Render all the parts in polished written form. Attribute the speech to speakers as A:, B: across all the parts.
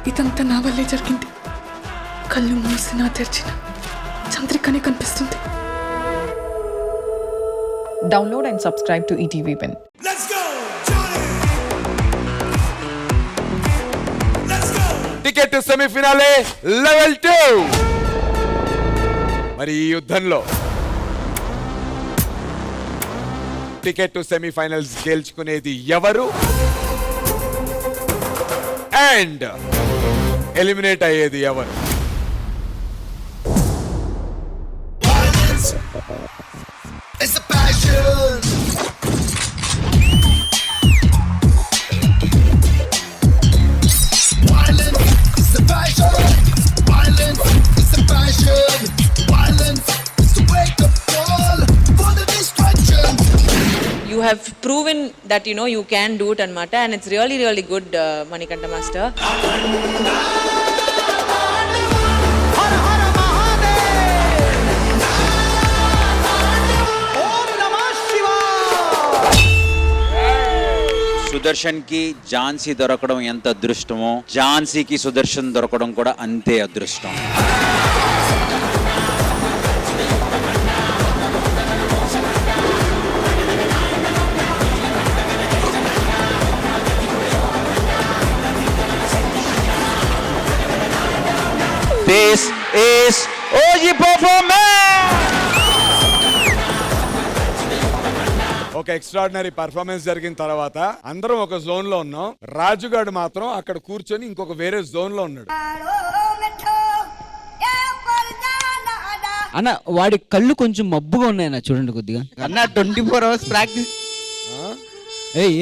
A: ఇదంతా నా వల్లే జరిగింది. కళ్ళు మూసినా తెరిచిన చంద్రికనే కనిపిస్తుంది.
B: Download and subscribe to ETV Win.
C: Let's go, Johnny! Let's go!
D: Ticket to semifinale level 2. మరి ఈ యుద్ధంలో టికెట్ టు సెమీఫైనల్స్ గెలుచుకునేది ఎవరు అండ్ ఎలిమినేట్ అయ్యేది ఎవరు?
C: It's a passion! Violence is the passion! Violence is the passion! Violence is the wake-up call for the destruction!
E: You have proven that you can do it anamata, and it's really really good, Manikanta master.
F: Sudarshan కి ఝాన్సీ దొరకడం ఎంత అదృష్టమో, ఝాన్సీకి సుదర్శన్ దొరకడం కూడా అంతే అదృష్టం. This is OG performance.
D: ఒక extraordinary performance జరిగిన తర్వాత అందరం ఒక జోన్ లో ఉన్నాం. రాజుగాడు మాత్రం అక్కడ కూర్చొని ఇంకొక వేరే జోన్ లో ఉన్నాడు.
G: అన్న వాడి కళ్ళు కొంచెం మబ్బుగా ఉన్నాయన్న, చూడండి కొద్దిగా.
H: అన్న 24 hours ప్రాక్టీస్.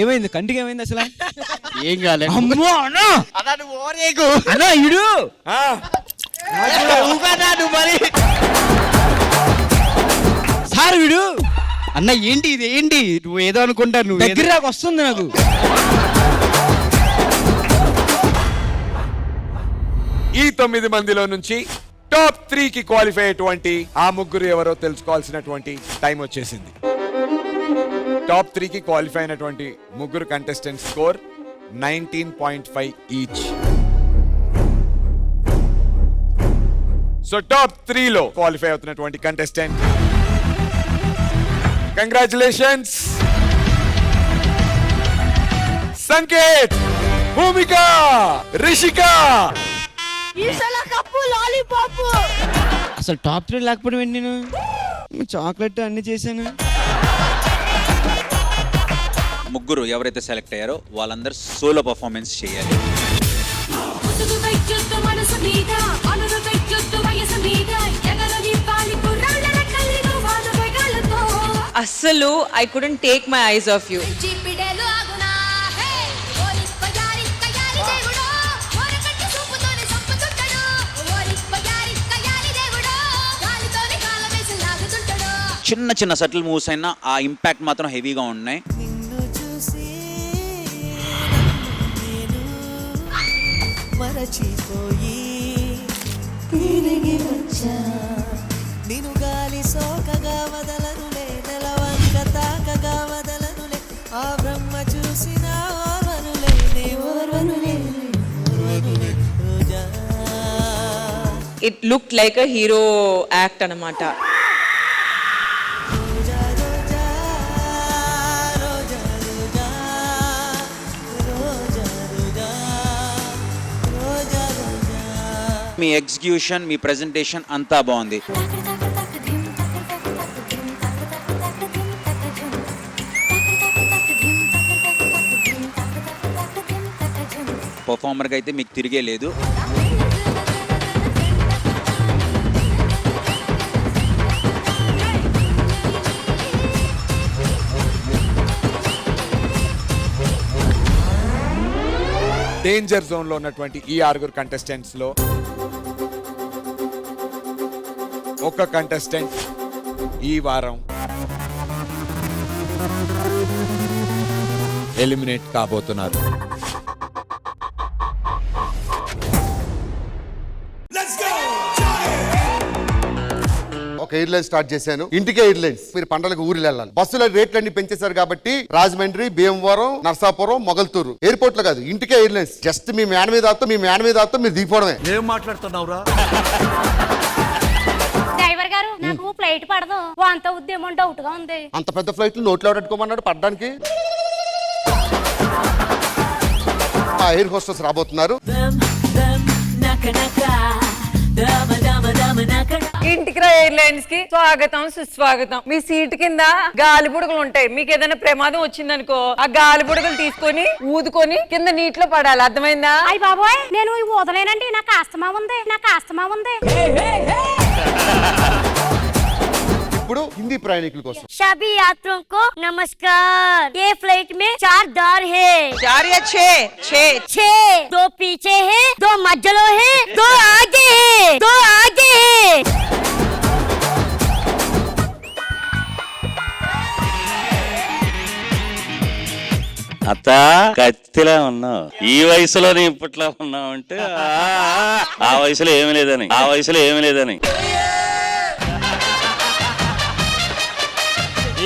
G: ఏమైంది? కంటికి ఏమైంది అసలు?
H: ఏం కాలేదు.
G: అమ్మో అన్న,
H: అన్న నువ్వు ఓరేగు.
G: అన్న ఇడు
D: ఆ,
G: సార్ వీడు
H: అన్న ఏంటి ఇది? ఏంటి నువ్వు ఏదో అనుకుంటా, నువ్వు
G: దగ్గర నాకు వస్తుంది నాకు.
D: ఈ 9 మందిలో నుంచి టాప్ 3 కి క్వాలిఫై అయ్యేటువంటి ఆ ముగ్గురు ఎవరో తెలుసుకోవాల్సినటువంటి టైం వచ్చేసింది. టాప్ 3 కి క్వాలిఫై అయినటువంటి ముగ్గురు contestant score 19.5 each. So top 3 లో క్వాలిఫై అవుతున్నటువంటి కంటెస్టెంట్, కంగ్రాచులేషన్స్, సంకేత్, భూమిక, రిషిక.
G: అసలు టాప్ 3 లేకపోవడం ఏంటి? నేను చాక్లెట్ అన్ని చేశాను.
F: ముగ్గురు ఎవరైతే సెలెక్ట్ అయ్యారో వాళ్ళందరూ సోలో పర్ఫార్మెన్స్ చేయాలి.
E: అస్సలు I couldn't take my eyes off you.
F: చిన్న చిన్న సటిల్ మూవ్స్ అయినా ఆ ఇంపాక్ట్ మాత్రం హెవీగా ఉన్నాయి.
E: It looked like a hero act anamata.
F: Me execution, me presentation అంతా బాగుంది. పర్ఫార్మర్గా అయితే మీకు తిరిగే లేదు.
D: డేంజర్ జోన్ లో ఉన్నటువంటి ఈ 6 కంటెస్టెంట్స్ లో ఒక కంటెస్టెంట్ ఈ వారం ఎలిమినేట్ కాబోతున్నారు.
I: ఒక ఎయిర్లైన్ స్టార్ట్ చేశాను. ఇంటికే ఎయిర్లైన్స్. మీరు పంటలకు ఊర్లు వెళ్ళాలి. బస్సుల రేట్లన్నీ పెంచేశారు కాబట్టి రాజమండ్రి, భీమవరం, నర్సాపురం, మొగల్తూరు ఎయిర్పోర్ట్ లో కాదు, ఇంటికే ఎయిర్లైన్స్. జస్ట్ మీ మేన మీద మీరు దిగిపోవడమే.
C: ఏం మాట్లాడుతున్నావురా?
J: డ్రైవర్ గారు నాకు ఫ్లైట్ పడదు, అంత ఉద్యమం డౌట్ గా ఉంది.
I: అంత పెద్ద ఫ్లైట్లు నోట్లో పెట్టుకోమన్నాడు పడ్డానికి. ఆ ఎయిర్ హోస్టెస్ రాబోతున్నారు.
E: ఇంటికి ఎయిర్లైన్స్ కి స్వాగతం సుస్వాగతం. మీ సీట్ కింద గాలి బుడగలు ఉంటాయి. మీకు ఏదైనా ప్రమాదం వచ్చిందనుకో ఆ గాలి బుడగలు తీసుకొని ఊదుకొని కింద నీటిలో పడాలి. అర్థమైందా?
J: అయ్య బాబోయ్, నేను ఊదలేనండి, నాకు ఆస్తమా ఉంది.
I: ఇప్పుడు హిందీ ప్రయాణికుల కోసం
J: सभी यात्रियों को नमस्कार। ये फ्लाइट में 4 दार है।
E: 4 या 6?
J: 6, 2 पीछे है, 2 मध्यलो है, 2 आगे है।
F: అత్త కత్తిలా ఉన్నావు. ఈ వయసులో నీ ఇప్పట్లో ఉన్నావు అంటే ఆ వయసులో ఏమీ లేదని.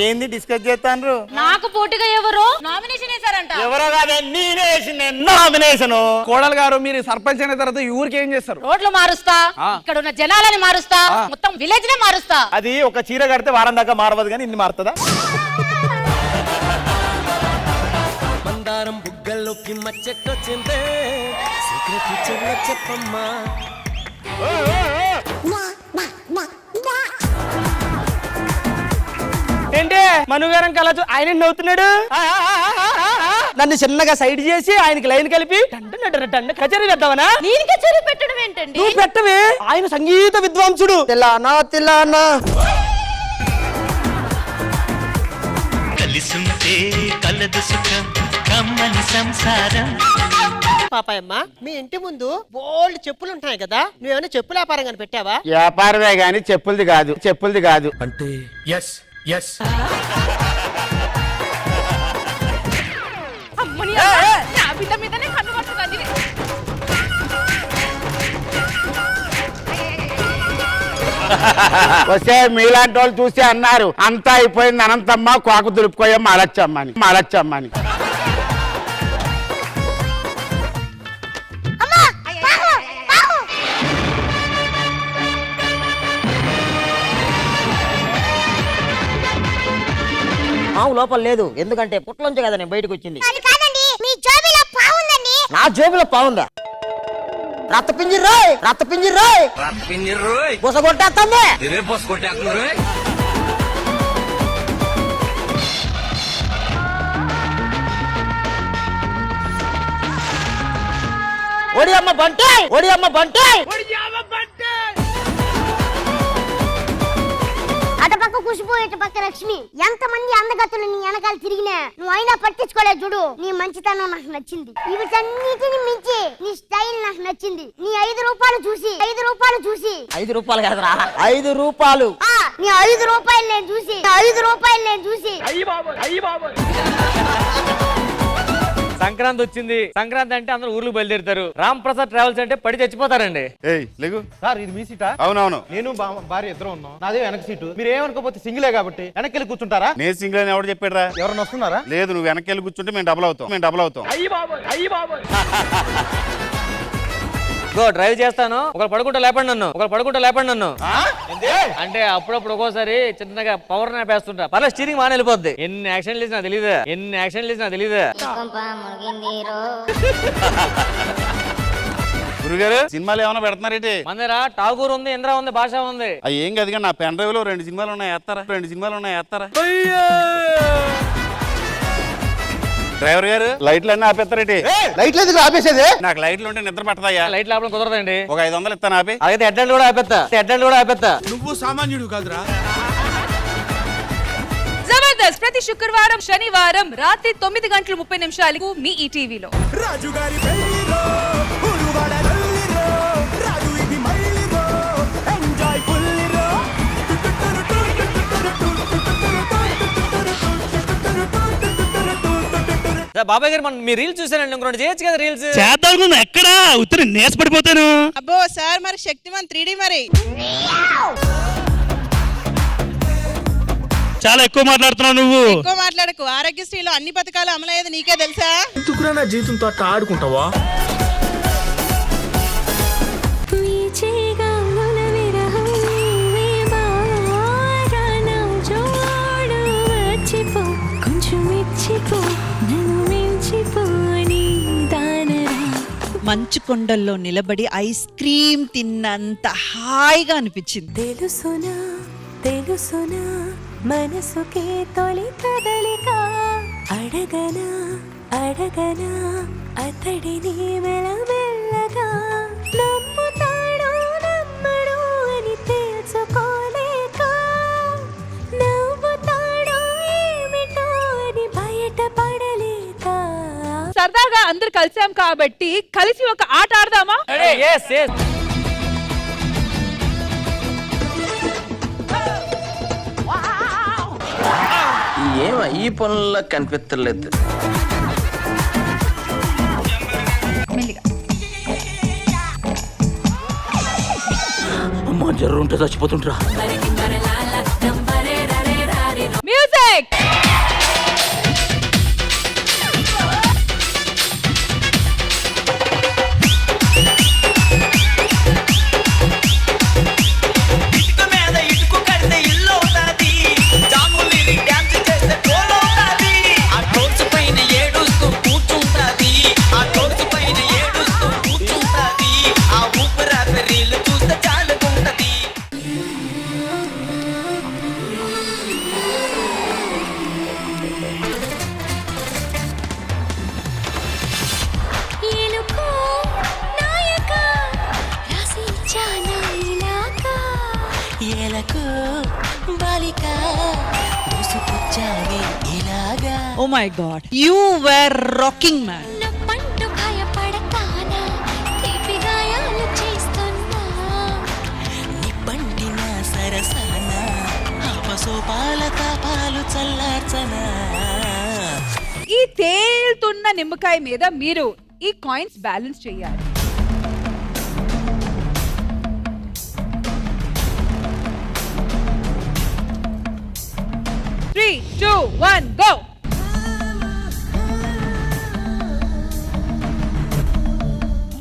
H: ఏంది డిస్కస్ చేస్తాను?
J: నాకు పోటీగా ఎవరు నామినేషన్ వేశారంట?
H: ఎవరో కాదే, నేనే వేసిన నామినేషన్. కోడలు గారు, మీరు సర్పంచ్ అయిన తర్వాత ఈ ఊరికి ఏం చేస్తారు?
J: రోడ్లు మారుస్తా, ఇక్కడ ఉన్న జనాలని మారుస్తా, మొత్తం విలేజ్ నే మారుస్తా.
H: అది ఒక చీర కడితే వారం దాకా మారవదు, కానీ ఇన్ని మారుతుందా?
C: మందారం బుగ్గల్లోకి మచ్చెట్టొచ్చిందే, సీక్రెట్ చెప్పమ్మా.
H: ఏంటి మనుగారం కల ఆయన నవ్వుతున్నాడు? నన్ను చిన్నగా సైడ్ చేసి ఆయనకి లైన్ కలిపి కచేరీ పెడతావనా?
J: నేను కచేరీ పెట్టడం ఏంటండి?
H: నువ్వు పెట్టవే, ఆయన సంగీత విద్వాంసుడు. తెల్లానా
C: కలిసుంటే కలదు సుఖం, కమ్మని సంసారం.
K: పాపాయమ్మ, మీ ఇంటి ముందు బోల్డ్ చెప్పులు ఉంటాయి కదా, నువ్వేమైనా చెప్పుల వ్యాపారం కానీ పెట్టావా?
H: వ్యాపారమే గాని చెప్పులది కాదు.
C: అంటే ఎస్
J: అమ్మని నా బిడ్డ మీదనే కన్ను పట్టుకుంది.
H: వస్తే మీలాంటి వాళ్ళు చూసి అన్నారు, అంతా అయిపోయింది అనంతమ్మ కోక దులుపుకోయమ్మ మాలచ్చమ్మని.
K: ఆవు లోపల లేదు, ఎందుకంటే పుట్లోంచి కదా నేను బయటకు వచ్చింది.
J: నా జేబులో పావుందా?
K: రత్త పింజిర్రోయ్ బుసగొట్టేస్తుంది. ఒడి అమ్మ బంటే
J: అటపక్క ఖుష్బు, ఇటుపక్క లక్ష్మి, ఎంతమంది అందగతులు నీ వెనకాల తిరిగినా నువ్వు అయినా పట్టించుకోలేదు చూడు. నీ మంచితనం నాకు నచ్చింది. వీటన్నిటిని మించి నీ స్టైల్ నాకు నచ్చింది. నీ 5 రూపాయలు చూసి 5
K: రూపాయలు కాదురా, 5 రూపాయలు.
J: నీ 5 రూపాయలు నేను చూసి
H: సంక్రాంతి వచ్చింది. సంక్రాంతి అంటే అందరూ ఊర్లు బయలుదేరుతారు. రామ్ ప్రసాద్ ట్రావెల్స్ అంటే పడి చచ్చిపోతారండి. సార్, ఇది మీ సీటా?
I: అవునవును.
H: నేను భార్య ఇద్దరు ఉన్నాం. నాదే వెనక సీటు. మీరు ఏమనుకోపోతే సింగిలే కాబట్టి వెనక్కి వెళ్ళి కూర్చుంటారా?
I: నేను సింగిల్ అని ఎవరు చెప్పారా?
H: ఎవరన్నా వస్తున్నారా?
I: లేదు, నువ్వు వెనక్కి వెళ్ళి కూర్చుంటే మేము డబుల్ అవుతాం.
H: గో డ్రైవ్ చేస్తాను, ఒకరు పడుకుంటా లేపండి నన్ను. అంటే అప్పుడప్పుడు ఒక్కోసారి చిన్నగా పవర్ నాపేస్తుంటా. పర్లేదు, స్టీరింగ్ మాన వెళ్ళిపోద్ది. ఎన్ని యాక్షన్ లేసి నాకు తెలీదా?
I: గురుగారు, సినిమాలు ఏమైనా పెడుతున్నారేంటి?
H: మందిరా ఠాగూర్ ఉంది, ఇంద్ర ఉంది, భాష ఉంది.
I: అవి ఏం కాదు, నా పెన్ డ్రైవ్ లో 2 సినిమాలు ఉన్నాయి, వేస్తారా? డ్రైవర్ గారు, లైట్లు అన్నీ ఆపేస్తారేంటి?
H: లైట్లు ఎందుకు ఆపేసేది?
I: నాకు లైట్లు ఉంటే నిద్ర పట్టదయ్యా.
H: లైట్లు ఆపడం కుదరదండి.
I: ఒక 500 ఇస్తాను ఆపి.
H: అయితే హెడ్లైట్లు కూడా ఆపేస్తా.
C: నువ్వు సామాన్యుడు కాదురా.
E: జబర్దస్త్ ప్రతి శుక్రవారం శనివారం రాత్రి 9:30 మీ ఈటీవీలో.
C: రాజుగారి పెళ్లిరో, ఉరువాడ రల్లిరో, రాజు ఇది మల్లిరో, ఎంజాయ్ ఫుల్లిరో.
H: బాబాయ్ గారు, మీ రీల్స్ చూసానండి, ఇంకొకటి చేయొచ్చు కదా రీల్స్.
G: చేద్దాం, ఎక్కడా ఉత్తరం నేసపడిపోతాను.
E: అబ్బో సార్, మరి శక్తిమాన్ 3D మరి.
H: చాలా ఎక్కువ మాట్లాడుతున్నావు నువ్వు.
K: ఎక్కువ మాట్లాడకు. ఆరోగ్యశ్రీలో అన్ని పథకాలు అమలయ్యేది నీకే తెలుసా?
H: ఎందుకురా నా జీవితంతో అట్లా ఆడుకుంటావా?
K: మంచు కొండల్లో నిలబడి ఐస్ క్రీమ్ తిన్నంత హాయిగా అనిపించింది.
J: తెలుసునా తెలుసునా మనసుకే తొలి కదలిక అడగనా అడగనా అతడిని మెల్లమెల్లగా నమ్ముతాడో నమ్మడో అని తెలుసుకోలేక నవ్వుతాడో ఏమిటో అని బయటపడలేక
A: సరదాగా అందరు కలిసాం కాబట్టి కలిసి ఒక ఆట ఆడదామా?
H: ఏమో ఈ పనుల్లో కనిపించలేదు. అమ్మా జర్రు ఉంటే చచ్చిపోతుంటరా.
A: Music.
K: Oh my God, you were rocking, man.
A: ఈ తేలుతున్న నిమ్మకాయ మీద మీరు ఈ కాయిన్స్ బ్యాలెన్స్ చేయాలి. Three, two, one, go.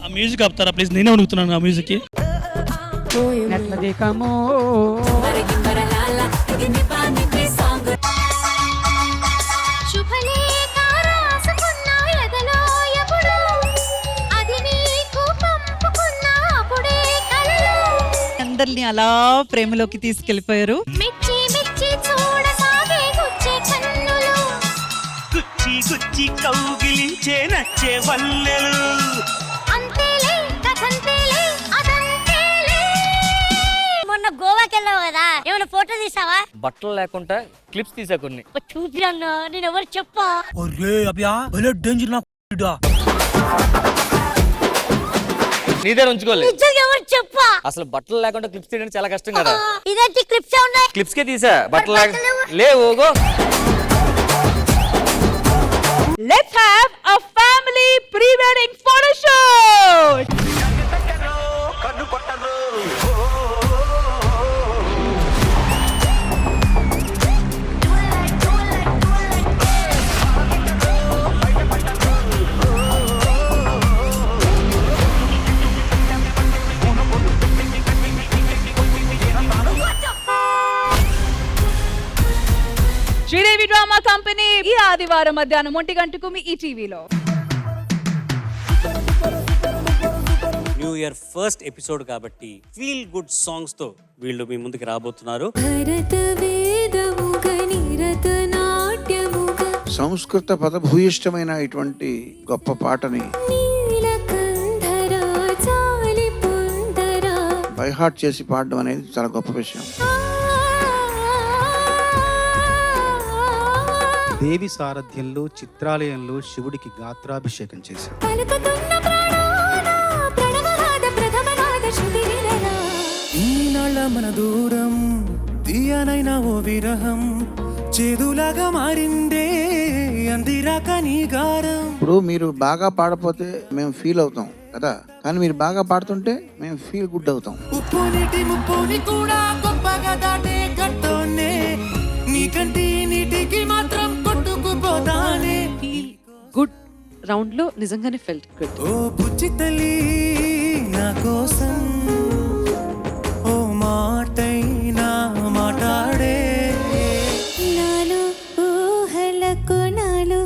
H: ఆ మ్యూజిక్ ఆపుతారా ప్లీజ్? నేనే అడుగుతున్నాను ఆ మ్యూజిక్.
K: అందరిని అలా ప్రేమలోకి తీసుకెళ్లిపోయారు.
H: గుచ్చి గుచ్చి కౌగిలించే నచ్చే వల్లెలు.
J: మొన్న గోవాకి వెళ్ళావు కదా, ఏమైనా ఫోటో తీసావా?
H: బట్టలు లేకుండా క్లిప్స్ తీసా కొన్ని.
J: చూపిరన్నా, నేను ఎవరు చెప్పా?
H: నీ దగ్గర ఉంచుకోలేదు.
J: ఎవరు చెప్పా?
H: అసలు బట్టలు లేకుండా క్లిప్స్ తీయడం చాలా కష్టం కదా.
J: ఇదేంటి క్లిప్స్ ఉన్నాయి?
H: క్లిప్స్ కే తీసా, బట్టలు లేవు.
A: Let's have a family pre-wedding photo shoot. Sridevi drama company ఈ ఆదివారం మధ్యాహ్నం 1 గంటకు మీ ఈటీవీలో.
H: న్యూ ఇయర్ ఫస్ట్ ఎపిసోడ్ కాబట్టి ఫీల్ గుడ్ సాంగ్స్ తో వీళ్ళు మీ ముందుకు రాబోతున్నారు.
C: సంస్కృత పదభూయిష్టమైన ఇటువంటి గొప్ప పాటని బై హార్ట్ చేసి పాడడం అనేది చాలా గొప్ప విషయం.
L: దేవి సారథ్యంలో చిత్రాలయంలో శివుడికి గాత్రాభిషేకం చేశారు. మన దూరం తీయనైనా ఓ విరహం చేదులాగా మారిందే అందిరాక నీ గారం.
C: ఇప్పుడు మీరు బాగా పాడపోతే మేము ఫీల్ అవుతాం కదా, కానీ మీరు బాగా పాడుతుంటే మేము ఫీల్ గుడ్ అవుతాం.
L: ఉప్పు నీటి ముప్పుని కూడా గొప్పగా దాటే గట్టోనే నీ కంటి నీటికి మాత్రం కొట్టుకుపోతానే.
A: గుడ్ రౌండ్ లో నిజంగానే ఫెల్ట్ గుడ్.
L: ఓ బుజ్జి తల్లి నా కోసం ఓ మాటైనా మాట్లాడే.
J: నాలో ఊహలకు నాలో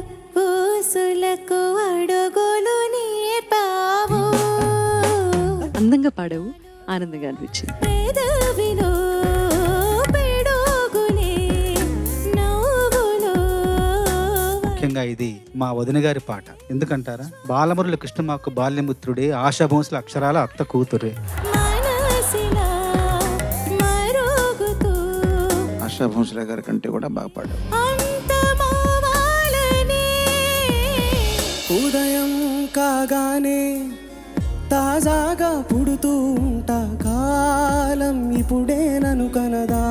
J: ఊసులకు అడుగులు నేర్పావు.
A: అందంగా పాడావు, ఆనందంగా అనిపించింది.
J: పెదవిలో పిడుగులే నవ్వులో.
G: ముఖ్యంగా ఇది మా వదిన గారి పాట. ఎందుకంటారా, బాలమురళి కృష్ణమాకు బాల్యమిత్రుడే, ఆశా భోంస్ల అక్షరాల అత్త కూతురే.
J: మనసిలా మరుగుతూ
L: ఆశా భోంస్లే గారి కంటే కూడా బాగా పాడారు.
J: అంతమవ్వాలని.
L: ఉదయం కాగానే తాజాగా పుడుతూ ఉంటా, కాలం ఇప్పుడే నన్ను కనదా.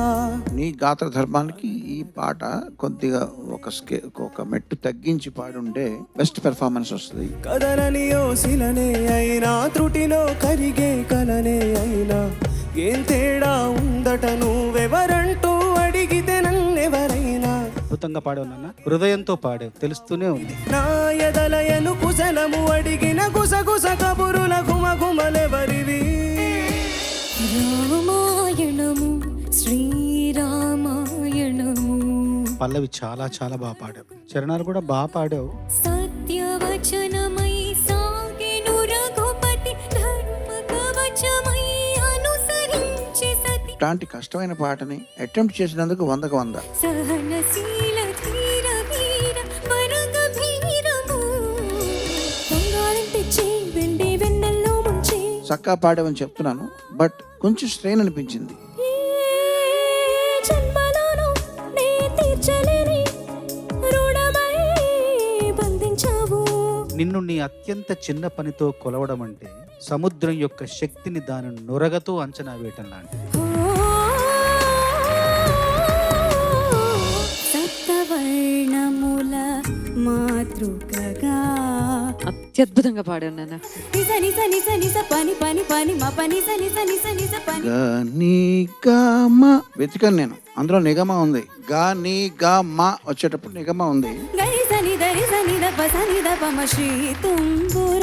L: నీ గాత్ర ధర్మానికి ఈ పాట కొద్దిగా ఒక మెట్టు తగ్గించి పాడుంటే బెస్ట్ పెర్ఫార్మెన్స్ వస్తుంది. కదలని ఓసిలనే అయినా, త్రుటిలో కరిగే కలనే అయినా, ఏం తేడా ఉందట నువ్వెవరంటూ అడిగితే నన్నెవరైనా.
G: అద్భుతంగా పాడావు నాన్న, హృదయంతో పాడావు, తెలుస్తూనే ఉంది.
L: నా ఎదలయను కుశలము అడిగిన గుసగుస కబురుల గుమగుమలెవరివి.
J: రామాయణము శ్రీరామాయణము.
G: పల్లవి చాలా చాలా బాగా పాడావు, చరణాలు కూడా బాగా పాడావు.
J: సత్యవచనమై సాగెను రఘుపతి, ధర్మ కవచమై అనుసరించి సతి.
L: ఇట్లాంటి కష్టమైన పాటని అటెంప్ట్ చేసినందుకు 100కు 100.
J: సహనశీల ధీర వీర వరగ భీరము. బంగారం తెచ్చి వెండి వెన్నెల్లో ముంచి.
L: చక్కా పాడామని చెప్తున్నాను, బట్ కొంచెం స్ట్రెయిన్ అనిపించింది.
J: ఈ జన్మలోనూ నే తీర్చలేని రుణమై బంధించావు.
G: నిన్ను నీ అత్యంత చిన్న పనితో కొలవడం అంటే సముద్రం యొక్క శక్తిని దాని నొరగతో అంచనా వేయటం లాంటిది.
J: సప్తవర్ణముల మాతృకగా.
A: అత్యద్భుతంగా పాడావు నాన్న.
J: నిస నిస నిస నిస పని పని పని మ పని స నిస నిస నిస పని.
L: నిగమ వెతికాను నేను, అందులో నిగమ ఉంది. గా ని గా మా వచ్చేటప్పుడు నిగమ ఉంది.
J: గరి సని దరి సని ద ప సని ద ప మ శ్రీ తుంబుర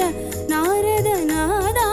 J: నారద నాదా